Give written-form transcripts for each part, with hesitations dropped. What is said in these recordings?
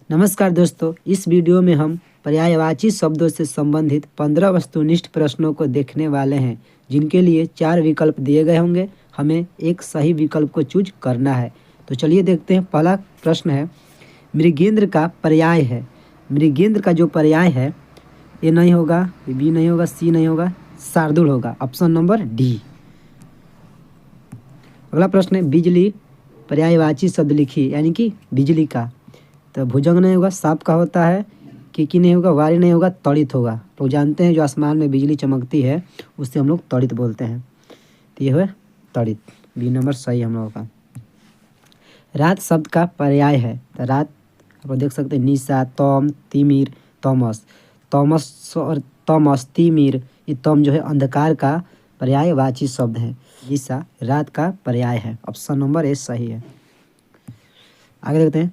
नमस्कार दोस्तों, इस वीडियो में हम पर्यायवाची शब्दों से संबंधित 15 वस्तुनिष्ठ प्रश्नों को देखने वाले हैं, जिनके लिए 4 विकल्प दिए गए होंगे। हमें एक सही विकल्प को चूज करना है। तो चलिए देखते हैं। पहला प्रश्न है, मृगेंद्र का पर्याय है। मृगेंद्र का जो पर्याय है, ए नहीं होगा, बी नहीं होगा, सी नहीं होगा, शार्दुल होगा। Option number D. अगला प्रश्न है, बिजली पर्यायवाची शब्द लिखिए, यानी कि बिजली का। तो भुजंग नहीं होगा, सांप का होता है। किकी नहीं होगा, वारी नहीं होगा, तड़ित होगा। तो जानते हैं जो आसमान में बिजली चमकती है उससे हम लोग तड़ित बोलते हैं। तो ये है तड़ित। बी नंबर सही हम लोगों का। रात शब्द का पर्याय है। तो रात आप लोग देख सकते हैं, निशा, तम, तिमिर, तमस। तमस और तमस, तिमिर, ये तम जो है अंधकार का पर्यायवाची शब्द है। निशा रात का पर्याय है। ऑप्शन नंबर ए सही है। आगे देखते हैं,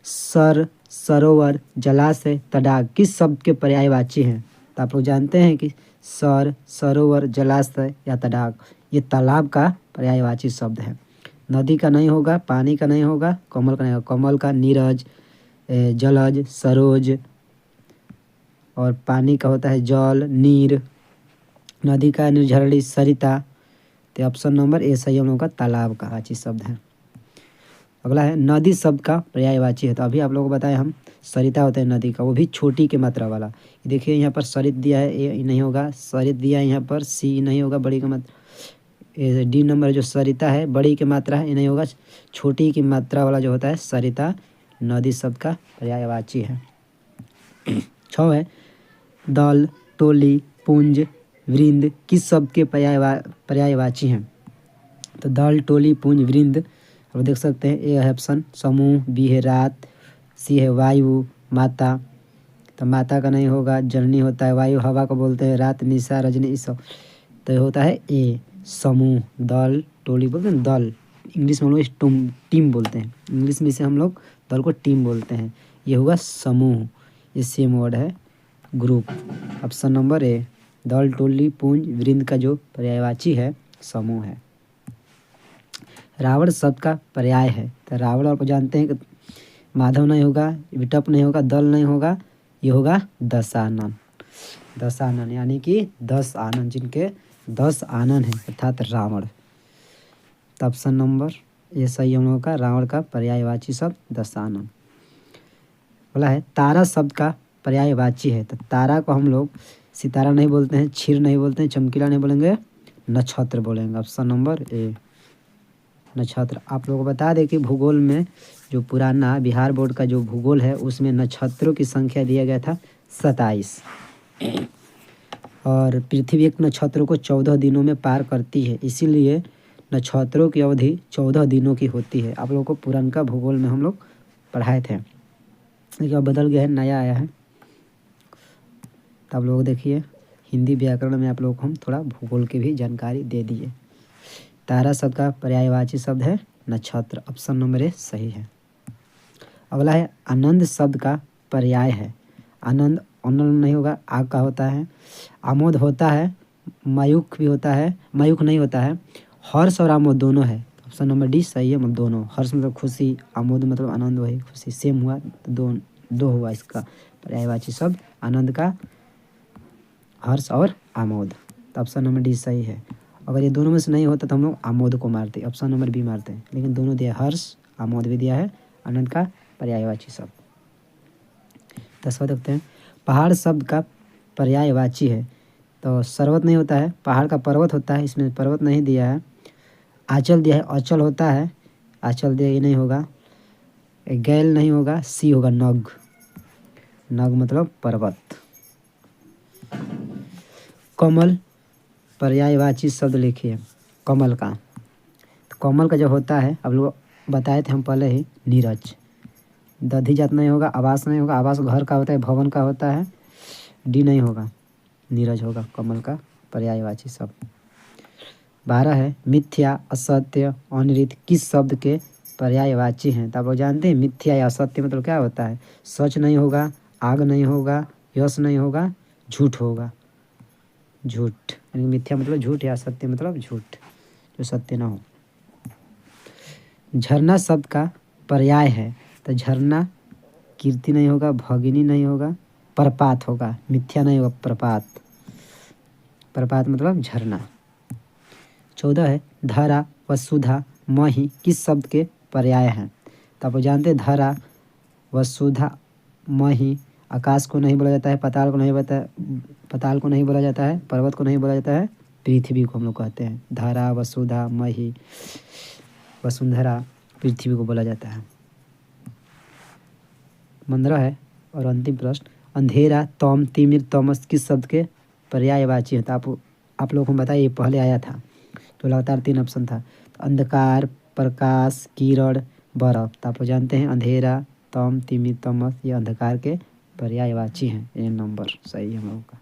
सर, सरोवर, जलाशय, तडाग किस शब्द के पर्यायवाची हैं। तो आप लोग जानते हैं कि सर, सरोवर, जलाशय या तडाग ये तालाब का पर्यायवाची शब्द है। नदी का नहीं होगा, पानी का नहीं होगा, कमल का नहीं होगा। कमल का नीरज, जलज, सरोज, और पानी का होता है जल, नीर। नदी का निर्झरणी, सरिता। तो ऑप्शन नंबर ए सही हम लोगों का तालाब का वाची शब्द है। अगला है, नदी शब्द का पर्यायवाची है। तो अभी आप लोगों को बताया हम, सरिता होता है नदी का, वो भी छोटी की मात्रा वाला। देखिए यहाँ पर सरित दिया है, ए नहीं होगा। सरित दिया है यहाँ पर, सी नहीं होगा, बड़ी की मात्रा। डी नंबर जो सरिता है बड़ी की मात्रा है, ये नहीं होगा। छोटी की मात्रा वाला जो होता है सरिता नदी शब्द का पर्यायवाची है। 6 है, दल, टोली, पुंज, वृंद किस शब्द के पर्यायवाची हैं। तो दल, टोली, पुंज, वृंद आप देख सकते हैं। ए है ऑप्शन समूह, बी है रात, सी है वायु, माता। तो माता का नहीं होगा, जननी होता है। वायु हवा को बोलते हैं, रात, निशा, रजनी, ये सब। तो ये होता है ए समूह। दल, टोली बोलते हैं दल, इंग्लिश में हम लोग टीम बोलते हैं। इंग्लिश में इसे हम लोग दल को टीम बोलते हैं। ये होगा समूह, ये सेम वर्ड है ग्रुप। ऑप्शन नंबर ए, दल, टोली, पुंज, वृंद का जो पर्यायवाची है समूह है। रावण शब्द का पर्याय है। तो रावण आप जानते हैं कि माधव नहीं होगा, विटप नहीं होगा, दल नहीं होगा, ये होगा दशानन। दशानन यानी कि 10 आनंद, जिनके 10 आनंद हैं, अर्थात रावण। तो ऑप्शन नंबर ये सही हम लोगों का, रावण का पर्यायवाची शब्द दशानन। बोला है, तारा शब्द का पर्यायवाची है। तो तारा को हम लोग सितारा नहीं बोलते हैं, क्षीर नहीं बोलते हैं, चमकीला नहीं बोलेंगे, नक्षत्र बोलेंगे। ऑप्शन नंबर ए नक्षत्र। आप लोगों को बता दें कि भूगोल में जो पुराना बिहार बोर्ड का जो भूगोल है उसमें नक्षत्रों की संख्या दिया गया था 27, और पृथ्वी एक नक्षत्रों को 14 दिनों में पार करती है, इसीलिए नक्षत्रों की अवधि 14 दिनों की होती है। आप लोगों को पुराना भूगोल में हम लोग पढ़ाए थे, लेकिन अब बदल गया है, नया आया है। तो आप लोग देखिए, हिंदी व्याकरण में आप लोगों को हम थोड़ा भूगोल की भी जानकारी दे दिए। तारा शब्द का पर्यायवाची शब्द है नक्षत्र। ऑप्शन नंबर ए सही है। अगला है, आनंद शब्द का पर्याय है। आनंद आनंद नहीं होगा, आग का होता है। आमोद होता है, मायूख भी होता है, मायूख नहीं होता है। हर्ष और आमोद दोनों है। ऑप्शन नंबर डी सही है, मतलब दोनों। हर्ष मतलब खुशी, आमोद मतलब आनंद, वही खुशी, सेम हुआ, तो दो हुआ इसका पर्यायवाची शब्द आनंद का, हर्ष और आमोद। तो ऑप्शन नंबर डी सही है। अगर ये दोनों में से नहीं होता तो हम लोग आमोद को मारते, ऑप्शन नंबर बी मारते हैं, लेकिन दोनों दिया, हर्ष, आमोद भी दिया है, आनंद का पर्यायवाची शब्द। 10वां देखते हैं, पहाड़ शब्द का पर्यायवाची है। तो सर्वत नहीं होता है, पहाड़ का पर्वत होता है, इसमें पर्वत नहीं दिया है। आंचल दिया है, अचल होता है, आंचल दिया, ये नहीं होगा। गैल नहीं होगा, सी होगा नग। नग मतलब पर्वत। कमल पर्यायवाची शब्द लिखिए, कमल का। तो कमल का जो होता है, अब लोग बताए थे हम पहले ही, नीरज। दधी जात नहीं होगा, आवास नहीं होगा, आवास घर का होता है, भवन का होता है, डी नहीं होगा, नीरज होगा कमल का पर्यायवाची शब्द। 12 है, मिथ्या, असत्य, अनिर्णित किस शब्द के पर्यायवाची हैं। तो आप लोग जानते हैं मिथ्या या असत्य मतलब क्या होता है। सच नहीं होगा, आग नहीं होगा, यश नहीं होगा, झूठ होगा। झूठ यानी मिथ्या मतलब झूठ, या सत्य मतलब झूठ, जो सत्य ना हो। झरना शब्द का पर्याय है। तो झरना कीर्ति नहीं होगा, भगिनी नहीं होगा, प्रपात होगा, मिथ्या नहीं होगा, प्रपात। प्रपात मतलब झरना। 14 है धरा, वसुधा, मही किस शब्द के पर्याय हैं? तो आप जानते हैं धरा, वसुधा, मही आकाश को नहीं बोला जाता है, पाताल को नहीं पाताल को नहीं बोला जाता है, पर्वत को नहीं बोला जाता है, पृथ्वी को हम लोग कहते हैं। धरा, वसुधा, मही, वसुंधरा पृथ्वी को बोला जाता है। 15 है और अंतिम प्रश्न, अंधेरा, तम, तिमिर, तमस किस शब्द के पर्यायवाची है? तो आप लोगों को बताइए, पहले आया था तो लगातार 3 ऑप्शन था। तो अंधकार, प्रकाश, किरण, बर्फ। तो आप जानते हैं अंधेरा, तम, तिमिर, तमस ये अंधकार के पर्यायवाची हैं। ये नंबर सही है हम लोगों का।